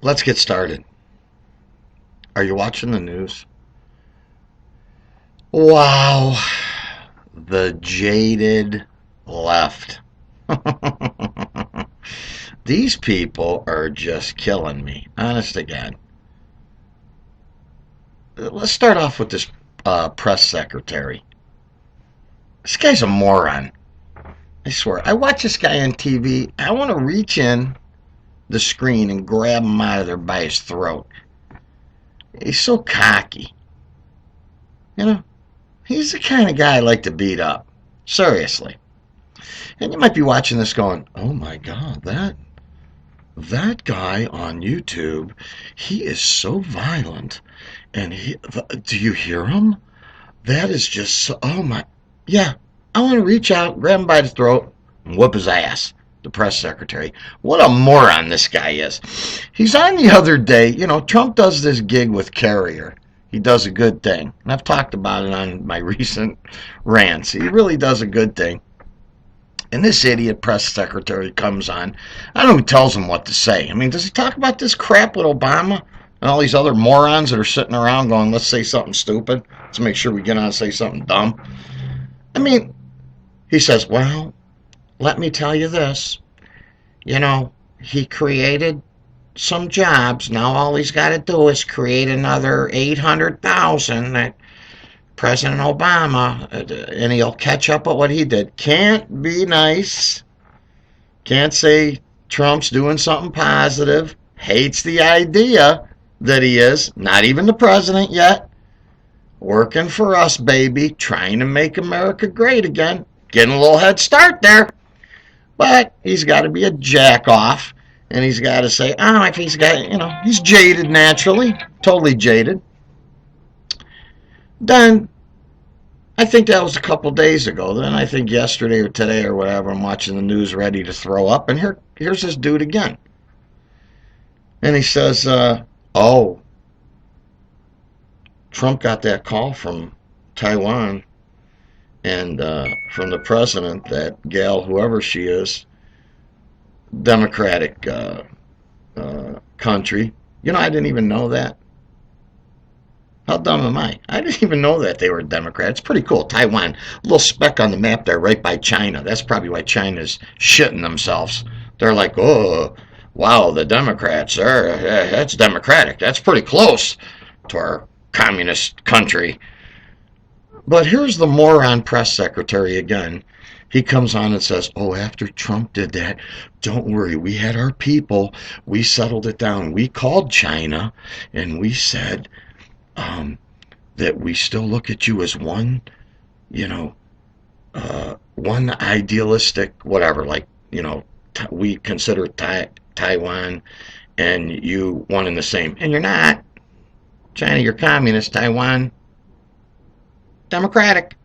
Let's get started. Are you watching the news? Wow. The jaded left. These people are just killing me. Honest to God. Let's start off with this press secretary. This guy's a moron. I swear. I watch this guy on TV. I want to reach in the screen and grab him out of there by his throat. He's so cocky. You know, he's the kind of guy I like to beat up. Seriously. And you might be watching this going, oh my God, that guy on YouTube, he is so violent. And do you hear him? That is just so, oh my, yeah. I want to reach out, grab him by the throat, and whoop his ass. The press secretary. What a moron this guy is. He's on the other day, Trump does this gig with Carrier. He does a good thing. And I've talked about it on my recent rants. He really does a good thing. And this idiot press secretary comes on. I don't know who tells him what to say. I mean, does he talk about this crap with Obama and all these other morons that are sitting around going, let's say something stupid. Let's make sure we get on and say something dumb. I mean, he says, well, let me tell you this. He created some jobs. Now all he's got to do is create another 800,000 that President Obama, and he'll catch up at what he did. Can't be nice. Can't say Trump's doing something positive. Hates the idea that he is. Not even the president yet. Working for us, baby. Trying to make America great again. Getting a little head start there. But he's got to be a jack-off. And he's got to say, if he's got, he's jaded naturally. Totally jaded. Then, I think that was a couple days ago. Then I think yesterday or today or whatever, I'm watching the news ready to throw up. And here's this dude again. And he says, Trump got that call from Taiwan and from the president, that gal, whoever she is, Democratic country. I didn't even know that. How dumb am I? I didn't even know that they were Democrats. It's pretty cool. Taiwan, a little speck on the map there right by China. That's probably why China's shitting themselves. They're like, oh, wow, the Democrats, that's democratic. That's pretty close to our communist country. But here's the moron press secretary again. He comes on and says, after Trump did that, don't worry, we had our people. We settled it down. We called China and we said, that we still look at you as one, one idealistic, whatever, like, we consider Taiwan and you one and the same. And you're not. China, you're communist. Taiwan, democratic.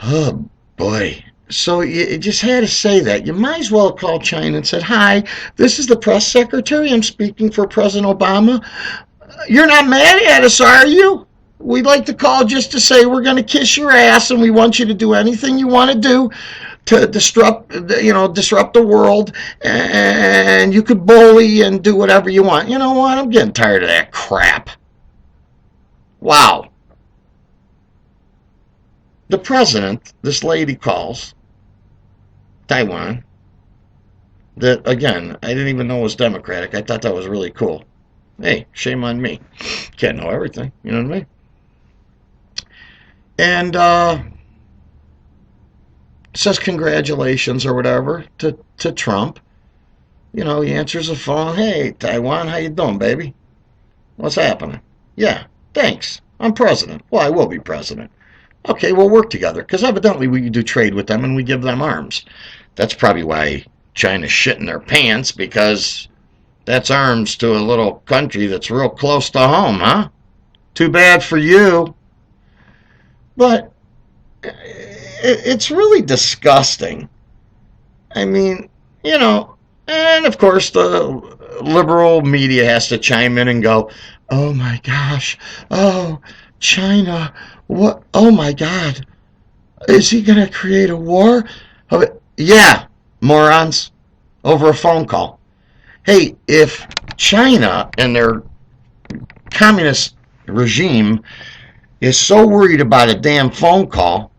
Oh, boy. So you just had to say that. You might as well have called China and said, hi, this is the press secretary. I'm speaking for President Obama. You're not mad at us, are you? We'd like to call just to say we're going to kiss your ass and we want you to do anything you want to do to disrupt the world, and you could bully and do whatever you want. You know what? I'm getting tired of that crap. Wow. The president, this lady calls, Taiwan, that, again, I didn't even know was Democratic. I thought that was really cool. Hey, shame on me. Can't know everything, you know what I mean? And says congratulations or whatever to Trump. He answers the phone. Hey, Taiwan, how you doing, baby? What's happening? Yeah, thanks. I'm president. Well, I will be president. Okay, we'll work together, because evidently we do trade with them and we give them arms. That's probably why China's shitting their pants, because that's arms to a little country that's real close to home, huh? Too bad for you. But it's really disgusting. I mean, and of course the liberal media has to chime in and go, oh my gosh, oh, China, what, oh my God, is he going to create a war? Yeah, morons, over a phone call. Hey, if China and their communist regime is so worried about a damn phone call,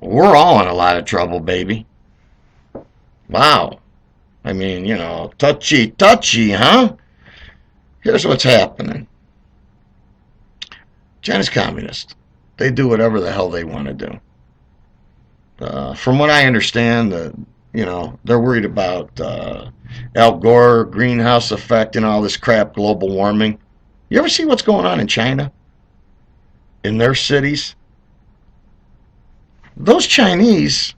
we're all in a lot of trouble, baby. Wow. I mean, touchy, touchy, huh? Here's what's happening. China's communist. They do whatever the hell they want to do. From what I understand, they're worried about Al Gore, greenhouse effect, and all this crap, global warming. You ever see what's going on in China? In their cities? Those Chinese,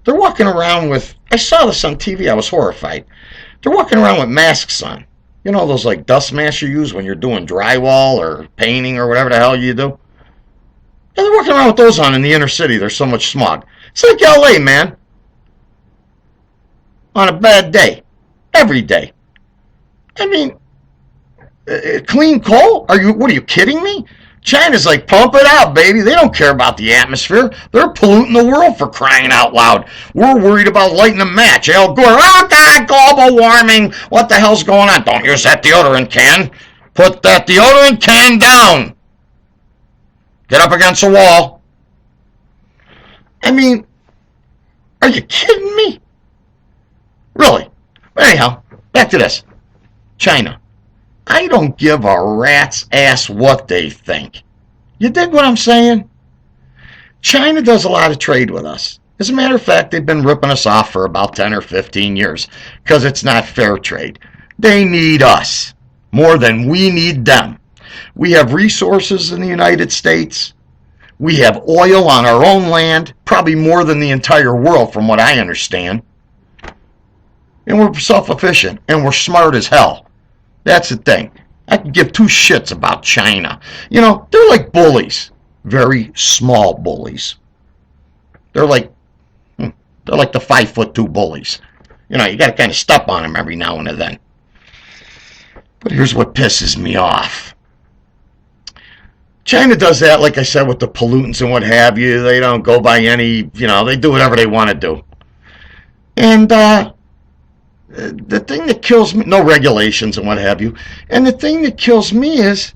they're walking around with, I saw this on TV, I was horrified. They're walking around with masks on. You know those like dust masks you use when you're doing drywall or painting or whatever the hell you do? Yeah, they're walking around with those on in the inner city. There's so much smog. It's like LA, man. On a bad day. Every day. I mean, clean coal? What are you kidding me? China's like, pump it out, baby. They don't care about the atmosphere. They're polluting the world, for crying out loud. We're worried about lighting a match. Al Gore, oh God, global warming. What the hell's going on? Don't use that deodorant can. Put that deodorant can down. Get up against the wall. I mean, are you kidding me? Really? But anyhow, back to this. China. I don't give a rat's ass what they think. You dig what I'm saying? China does a lot of trade with us. As a matter of fact, they've been ripping us off for about 10 or 15 years because it's not fair trade. They need us more than we need them. We have resources in the United States. We have oil on our own land, probably more than the entire world from what I understand. And we're self-efficient, and we're smart as hell. That's the thing. I can give two shits about China. They're like bullies. Very small bullies. They're like the 5'2" bullies. You got to kind of step on them every now and then. But here's what pisses me off. China does that, like I said, with the pollutants and what have you. They don't go by any, they do whatever they want to do. And the thing that kills me, no regulations and what have you, and the thing that kills me is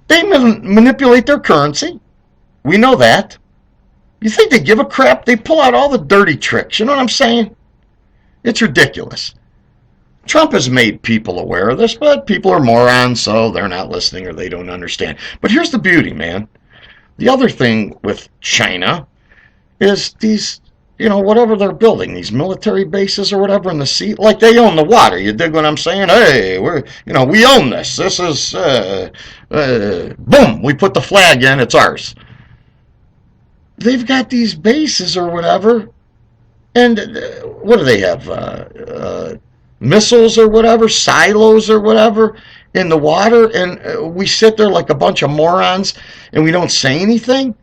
they manipulate their currency. We know that. You think they give a crap? They pull out all the dirty tricks. You know what I'm saying? It's ridiculous. Trump has made people aware of this, but people are morons, so they're not listening or they don't understand. But here's the beauty, man. The other thing with China is these, whatever they're building, these military bases or whatever in the sea, like they own the water. You dig what I'm saying? Hey, we own this. This is, boom, we put the flag in, it's ours. They've got these bases or whatever, and what do they have? Missiles or whatever, silos or whatever in the water, and we sit there like a bunch of morons and we don't say anything?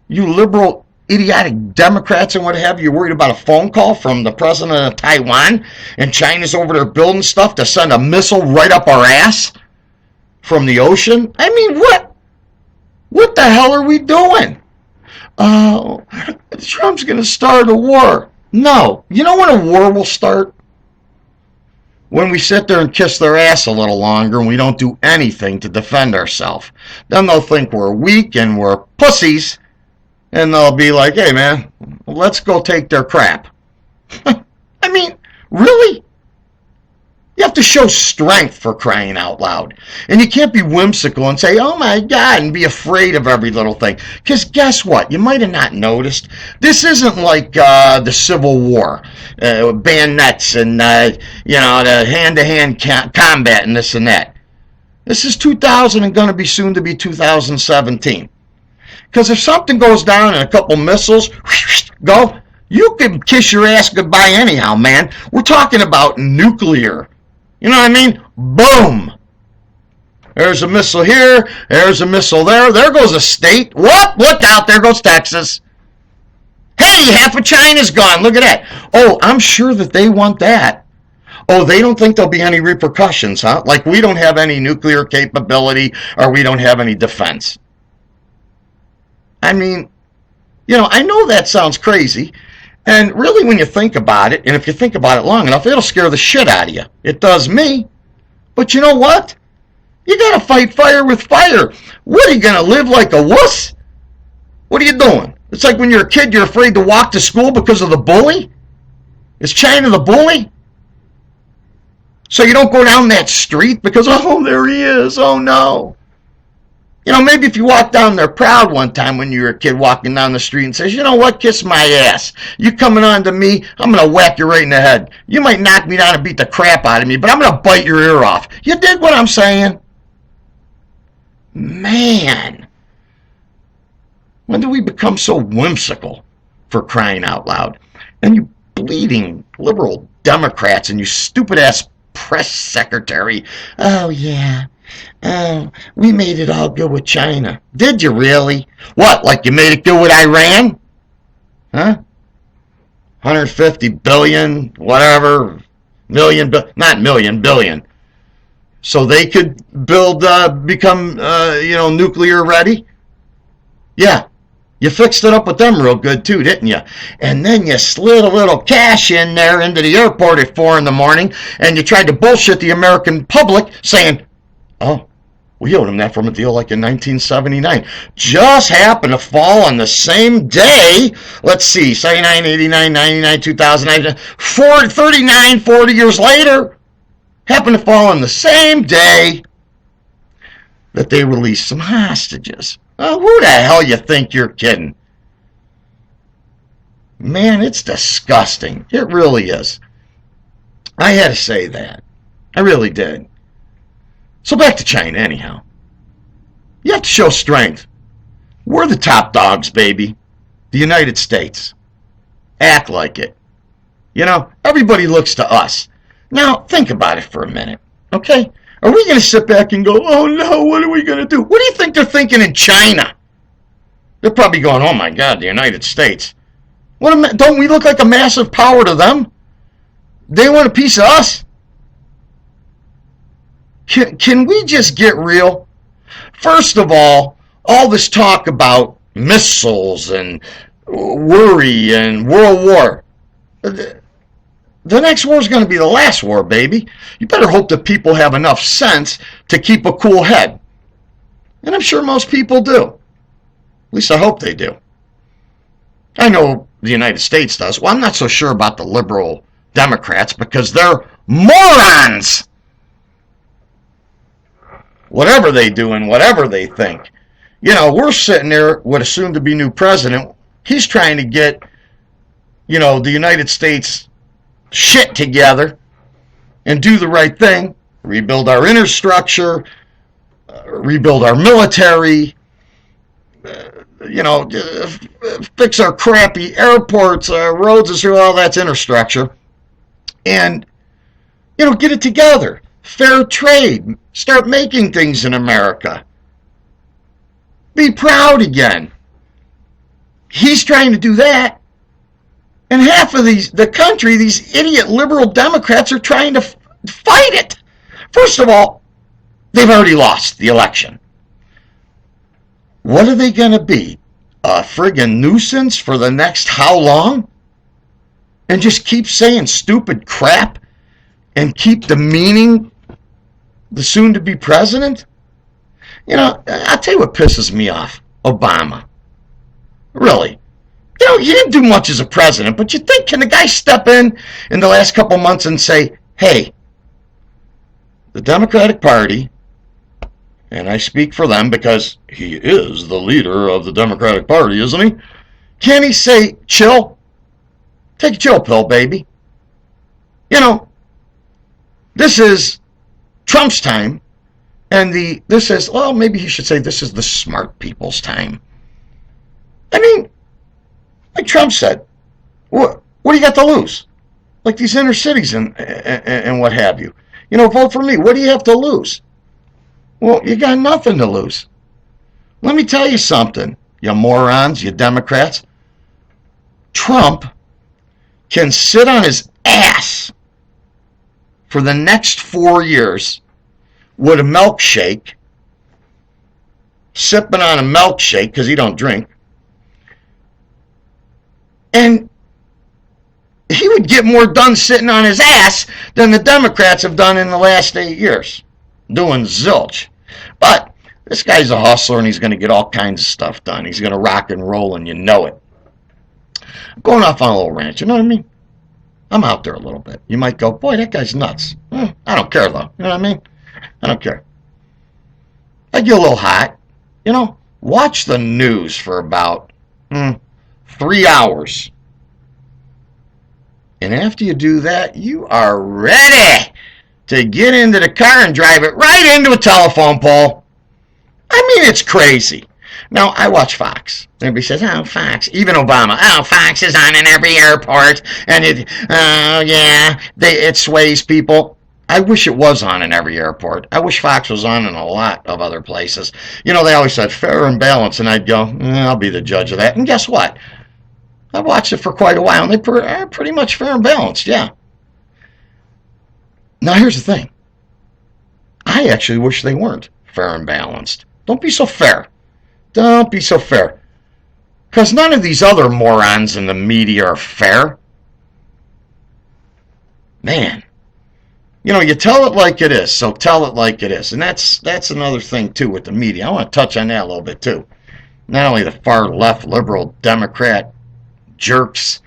You liberal, idiotic Democrats and what have you, worried about a phone call from the president of Taiwan, and China's over there building stuff to send a missile right up our ass from the ocean? I mean, what the hell are we doing? Trump's going to start a war. No. You know when a war will start? When we sit there and kiss their ass a little longer and we don't do anything to defend ourselves. Then they'll think we're weak and we're pussies, and they'll be like, hey man, let's go take their crap. I mean, really? You have to show strength, for crying out loud. And you can't be whimsical and say, oh my God, and be afraid of every little thing. Because guess what? You might have not noticed. This isn't like the Civil War, bayonets and, the hand-to-hand combat and this and that. This is 2000 and going to be soon to be 2017. Because if something goes down and a couple missiles go, you can kiss your ass goodbye anyhow, man. We're talking about nuclear. You know what I mean? Boom! There's a missile here. There's a missile there. There goes a state. What? Look out. There goes Texas. Hey, half of China's gone. Look at that. Oh, I'm sure that they want that. Oh, they don't think there'll be any repercussions, huh? Like we don't have any nuclear capability or we don't have any defense. I mean, I know that sounds crazy. And really, when you think about it, and if you think about it long enough, it'll scare the shit out of you. It does me. But you know what? You gotta fight fire with fire. What, are you gonna live like a wuss? What are you doing? It's like when you're a kid, you're afraid to walk to school because of the bully. Is China the bully? So you don't go down that street because, oh, there he is. Oh, no. You know, maybe if you walk down there proud one time when you were a kid walking down the street and says, you know what, kiss my ass. You coming on to me, I'm going to whack you right in the head. You might knock me down and beat the crap out of me, but I'm going to bite your ear off. You dig what I'm saying? Man. When do we become so whimsical, for crying out loud? And you bleeding liberal Democrats and you stupid-ass press secretary. Oh, yeah. Oh, we made it all good with China. Did you really? What, like you made it good with Iran? Huh? 150 billion, whatever, million, not million, billion. So they could build, become, nuclear ready? Yeah. You fixed it up with them real good too, didn't you? And then you slid a little cash in there into the airport at 4 a.m, and you tried to bullshit the American public saying, oh, we owed them that from a deal like in 1979. Just happened to fall on the same day. Let's see, 79, 89, 99, 2009, 40 years later. Happened to fall on the same day that they released some hostages. Who the hell you think you're kidding? Man, it's disgusting. It really is. I had to say that. I really did. So back to China, anyhow. You have to show strength. We're the top dogs, baby. The United States. Act like it. You know, everybody looks to us. Now, think about it for a minute, okay? Are we going to sit back and go, oh no, what are we going to do? What do you think they're thinking in China? They're probably going, oh my God, the United States. Don't we look like a massive power to them? They want a piece of us? Can we just get real? First of all this talk about missiles and worry and World War. The next war is going to be the last war, baby. You better hope that people have enough sense to keep a cool head. And I'm sure most people do. At least I hope they do. I know the United States does. Well, I'm not so sure about the liberal Democrats because they're morons. Whatever they do and whatever they think. You know, we're sitting there with a soon-to-be new president. He's trying to get, the United States shit together and do the right thing, rebuild our infrastructure, rebuild our military, fix our crappy airports, our roads, and all that's infrastructure, and get it together. Fair trade, start making things in America, be proud again. He's trying to do that. And half of the country, these idiot liberal Democrats are trying to fight it. First of all, they've already lost the election. What are they going to be? A friggin' nuisance for the next how long? And just keep saying stupid crap and keep demeaning the soon-to-be president? I'll tell you what pisses me off. Obama. Really. He didn't do much as a president, but you think, can the guy step in the last couple months and say, hey, the Democratic Party, and I speak for them because he is the leader of the Democratic Party, isn't he? Can he say, chill? Take a chill pill, baby. This is Trump's time, and maybe he should say this is the smart people's time. I mean, like Trump said, what do you got to lose? Like these inner cities and what have you. Vote for me. What do you have to lose? Well, you got nothing to lose. Let me tell you something, you morons, you Democrats. Trump can sit on his ass for the next 4 years with a milkshake, sipping on a milkshake because he don't drink, and he would get more done sitting on his ass than the Democrats have done in the last 8 years, doing zilch. But this guy's a hustler, and he's going to get all kinds of stuff done. He's going to rock and roll, and you know it. I'm going off on a little rant, you know what I mean? I'm out there a little bit. You might go, boy, that guy's nuts. I don't care, though. You know what I mean? I don't care. I get a little hot. You know, watch the news for about 3 hours. And after you do that, you are ready to get into the car and drive it right into a telephone pole. I mean, it's crazy. Now, I watch Fox. Everybody says, oh, Fox. Even Obama. Oh, Fox is on in every airport. And it sways people. I wish it was on in every airport. I wish Fox was on in a lot of other places. You know, they always said fair and balanced, and I'd go, I'll be the judge of that. And guess what? I've watched it for quite a while, and they are pretty much fair and balanced, yeah. Now, here's the thing. I actually wish they weren't fair and balanced. Don't be so fair. Don't be so fair. Because none of these other morons in the media are fair. Man. You know, you tell it like it is, so tell it like it is. And that's another thing, too, with the media. I want to touch on that a little bit, too. Not only the far left, liberal, Democrat jerks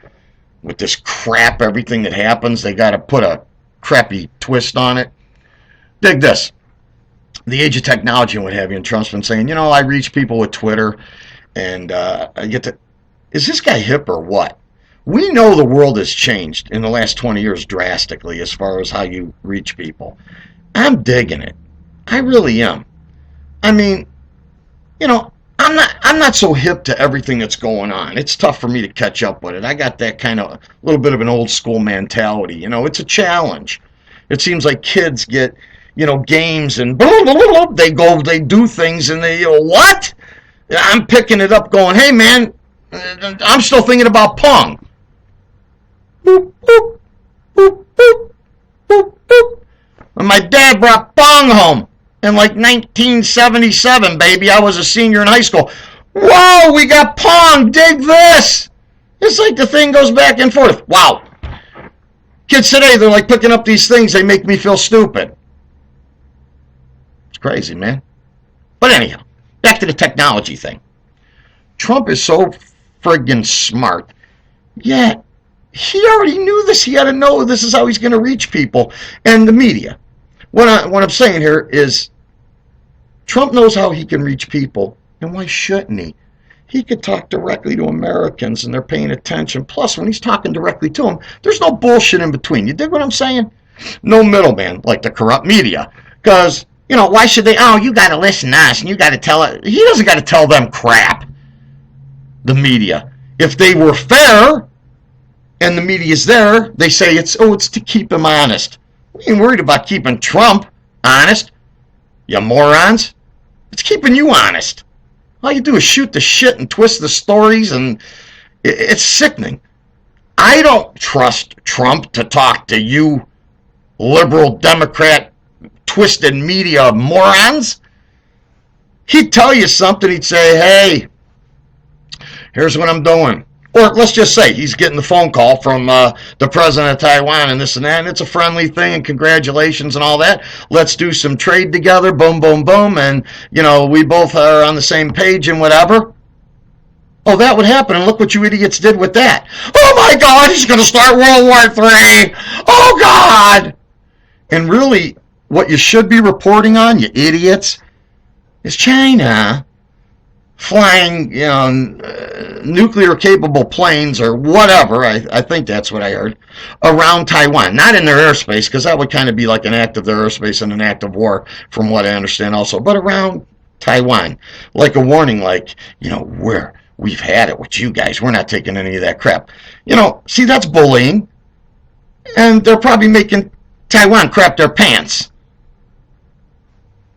with this crap, everything that happens, they got to put a crappy twist on it. Dig this. The age of technology and what have you, and Trump's been saying, you know, I reach people with Twitter, and I get to, is this guy hip or what? We know the world has changed in the last 20 years drastically as far as how you reach people. I'm digging it. I really am. I mean, you know, I'm not so hip to everything that's going on. It's tough for me to catch up with it. I got that kind of little bit of an old school mentality. You know, it's a challenge. It seems like kids get, you know, games and blah, blah, blah, blah, they do things and they, what? I'm picking it up going, hey man, I'm still thinking about Pong. Boop, boop, boop, boop, boop, boop. When my dad brought Pong home in like 1977, baby, I was a senior in high school. Whoa, we got Pong, dig this. It's like the thing goes back and forth. Wow. Kids today, they're like picking up these things, they make me feel stupid. It's crazy, man. But anyhow, back to the technology thing. Trump is so friggin' smart, yet he already knew this. He had to know this is how he's going to reach people. And the media. What I'm saying here is Trump knows how he can reach people, and why shouldn't he? He could talk directly to Americans, and they're paying attention. Plus, when he's talking directly to them, there's no bullshit in between. You dig what I'm saying? No middleman, like the corrupt media. Because, you know, why should they, oh, you got to listen to us, and you got to tell it. He doesn't got to tell them crap, the media. If they were fair, and the media's there, they say it's to keep him honest. We ain't worried about keeping Trump honest, you morons. It's keeping you honest. All you do is shoot the shit and twist the stories, and it's sickening. I don't trust Trump to talk to you liberal, Democrat, twisted media morons. He'd tell you something. He'd say, hey, here's what I'm doing. Or let's just say he's getting the phone call from the president of Taiwan and this and that, and it's a friendly thing, and congratulations and all that. Let's do some trade together, boom, boom, boom, and, you know, we both are on the same page and whatever. Oh, that would happen, and look what you idiots did with that. Oh, my God, he's going to start World War III. Oh, God. And really, what you should be reporting on, you idiots, is China flying, you know, nuclear-capable planes or whatever, I think that's what I heard, around Taiwan. Not in their airspace, because that would kind of be like an act of their airspace and an act of war, from what I understand also, but around Taiwan. Like a warning, like, you know, we've had it with you guys. We're not taking any of that crap. You know, see, that's bullying. And they're probably making Taiwan crap their pants.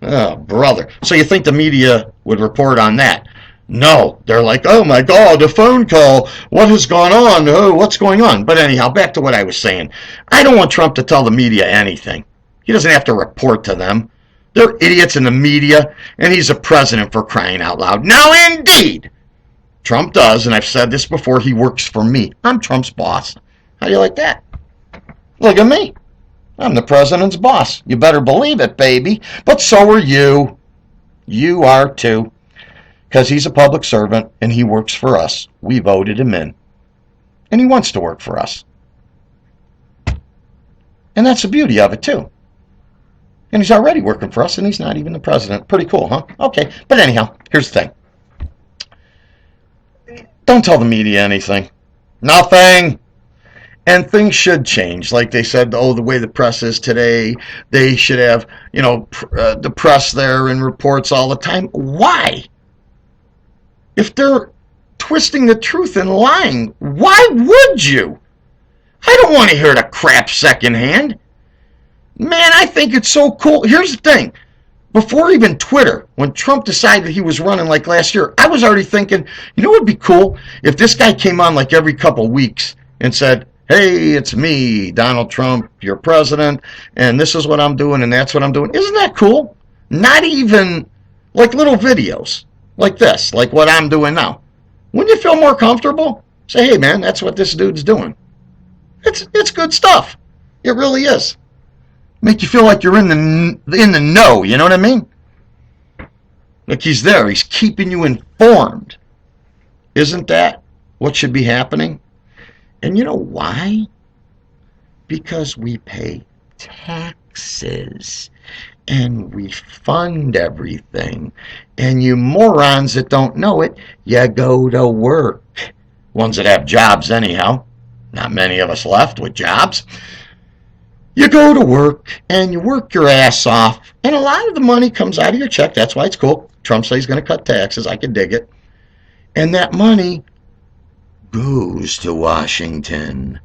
Oh, brother. So you think the media would report on that? No, they're like, oh my God, a phone call. What has gone on? Oh, what's going on? But anyhow, back to what I was saying. I don't want Trump to tell the media anything. He doesn't have to report to them. They're idiots in the media, and he's a president, for crying out loud. Now, indeed, Trump does, and I've said this before, he works for me. I'm Trump's boss. How do you like that? Look at me. I'm the president's boss. You better believe it, baby. But so are you. You are too. Because he's a public servant and he works for us. We voted him in. And he wants to work for us. And that's the beauty of it too. And he's already working for us and he's not even the president. Pretty cool, huh? Okay. But anyhow, here's the thing. Don't tell the media anything. Nothing. And things should change. Like they said, the way the press is today, they should have, the press there and reports all the time. Why? If they're twisting the truth and lying, why would you? I don't want to hear the crap secondhand. Man, I think it's so cool. Here's the thing. Before even Twitter, when Trump decided he was running like last year, I was already thinking, what would be cool if this guy came on like every couple weeks and said, hey, it's me, Donald Trump, your president, and this is what I'm doing and that's what I'm doing. Isn't that cool? Not even like little videos like this, like what I'm doing now. Wouldn't you feel more comfortable? Say, hey, man, that's what this dude's doing. It's good stuff. It really is. Make you feel like you're in the know, you know what I mean? Like he's there. He's keeping you informed. Isn't that what should be happening? And you know why? Because we pay taxes and we fund everything. And you morons that don't know it, you go to work. Ones that have jobs anyhow. Not many of us left with jobs. You go to work and you work your ass off. And a lot of the money comes out of your check. That's why it's cool. Trump says he's going to cut taxes. I can dig it. And that money goes to Washington,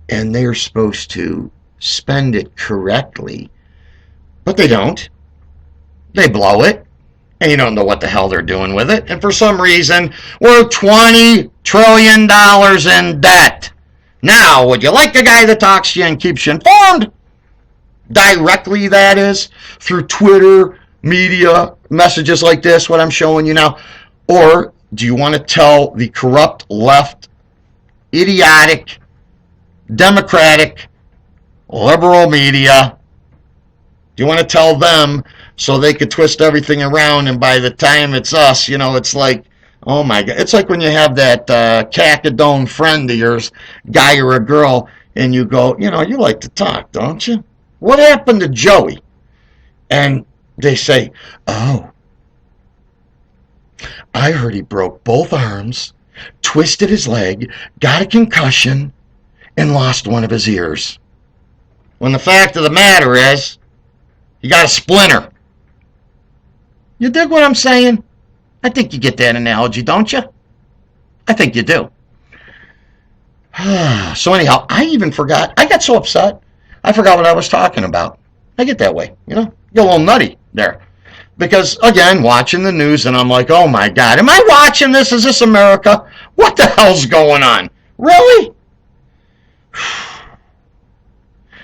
and they're supposed to spend it correctly, but they don't. They blow it, and you don't know what the hell they're doing with it. And for some reason, we're $20 trillion in debt. Now, would you like a guy that talks to you and keeps you informed? Directly, that is, through Twitter, media, messages like this, what I'm showing you now, or do you want to tell the corrupt left, idiotic, democratic, liberal media, do you want to tell them so they could twist everything around and by the time it's us, it's like, oh my God. It's like when you have that cacodone friend of yours, guy or a girl, and you go, you like to talk, don't you? What happened to Joey? And they say, oh, I heard he broke both arms, twisted his leg, got a concussion, and lost one of his ears. When the fact of the matter is, he got a splinter. You dig what I'm saying? I think you get that analogy, don't you? I think you do. So anyhow, I even forgot. I got so upset, I forgot what I was talking about. I get that way, get a little nutty there. Because, again, watching the news, and I'm like, oh, my God, am I watching this? Is this America? What the hell's going on? Really?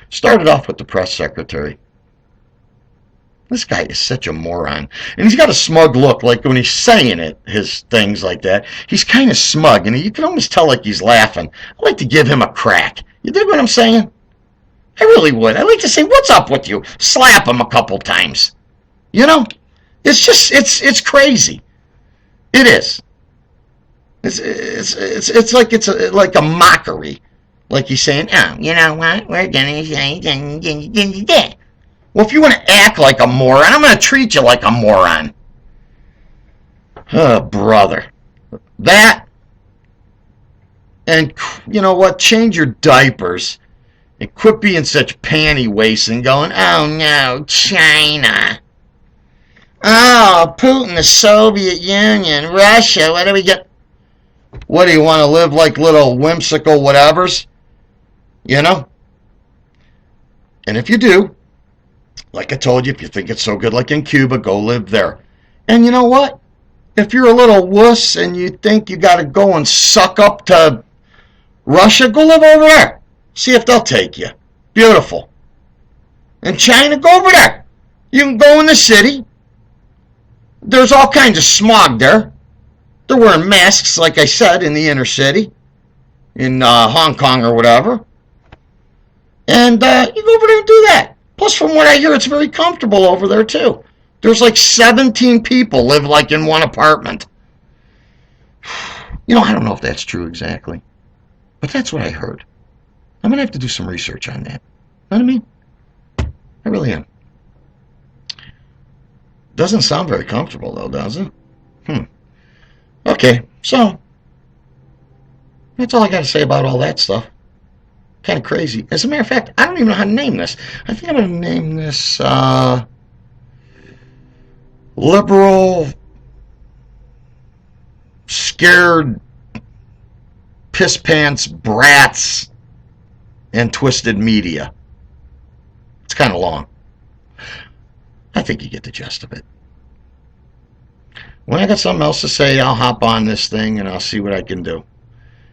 Started off with the press secretary. This guy is such a moron. And he's got a smug look, like when he's saying it, his things like that. He's kind of smug, and you can almost tell like he's laughing. I'd like to give him a crack. You dig what I'm saying? I really would. I'd like to say, what's up with you? Slap him a couple times. It's just, it's crazy. It is. It's like a mockery. Like he's saying, oh, you know what? We're going to say, well, if you want to act like a moron, I'm going to treat you like a moron. Oh, brother. That, and you know what? Change your diapers and quit being such panty waste and going, oh no, China. Oh, Putin, the Soviet Union, Russia, what do we get? What, do you want to live like little whimsical whatevers? And if you do, like I told you, if you think it's so good like in Cuba, go live there. And you know what? If you're a little wuss and you think you got to go and suck up to Russia, go live over there. See if they'll take you. Beautiful. And China, go over there. You can go in the city. There's all kinds of smog there. They're wearing masks, like I said, in the inner city. in Hong Kong or whatever. And you go over there and do that. Plus, from what I hear, it's very comfortable over there, too. There's like 17 people live like in one apartment. You know, I don't know if that's true exactly. But that's what I heard. I'm going to have to do some research on that. Know what I mean? I really am. Doesn't sound very comfortable, though, does it? Okay, so that's all I got to say about all that stuff. Kind of crazy. As a matter of fact, I don't even know how to name this. I think I'm going to name this liberal, scared, piss pants, brats, and twisted media. It's kind of long. I think you get the gist of it. When I got something else to say, I'll hop on this thing and I'll see what I can do.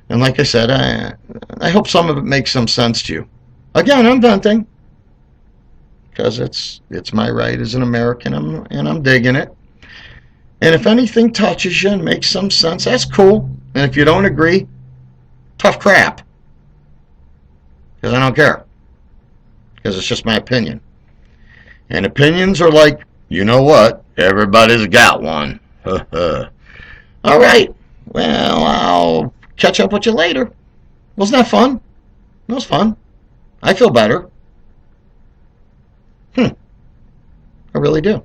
And like I said, I hope some of it makes some sense to you. Again, I'm venting because it's my right as an American, and I'm digging it. And if anything touches you and makes some sense, that's cool. And if you don't agree, tough crap. Because I don't care. Because it's just my opinion. And opinions are like, you know what? Everybody's got one. All right. Well, I'll catch up with you later. Wasn't that fun? It was fun. I feel better. I really do.